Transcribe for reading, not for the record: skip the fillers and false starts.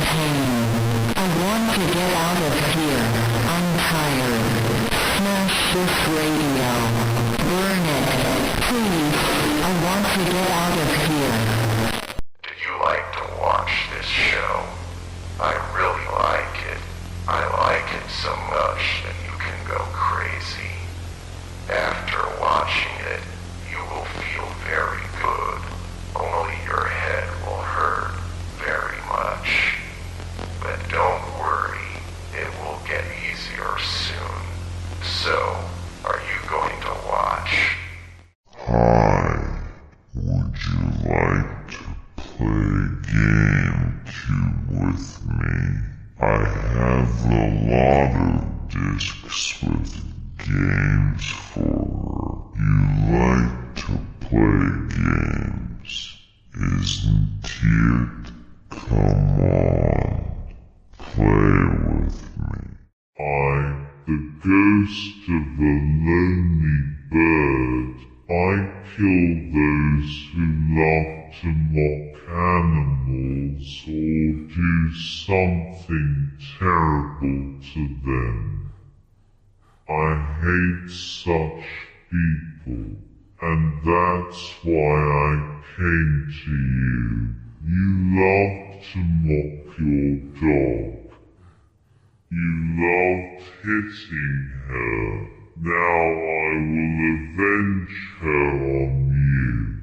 pain. I want to get out of here. I'm tired. Smash this radio. Burn it. Please. I want to get out of here. Did you like to watch this show? I really like it. I like it so much that you can go crazy. After watching it, you will feel very good. Only your head will hurt very much. But don't worry, it will get easier soon. So, are you going to watch? Hi, would you like to play GameCube with me? I have a lot of discs with games for you. Like to play games, isn't it? Come on, play with me. I'm the ghost of a lonely bird. I kill those who love to mock animals or do something terrible to them. I hate such people, and that's why I came to you. You love to mock your dog. You loved hitting her. Now I will avenge her on you.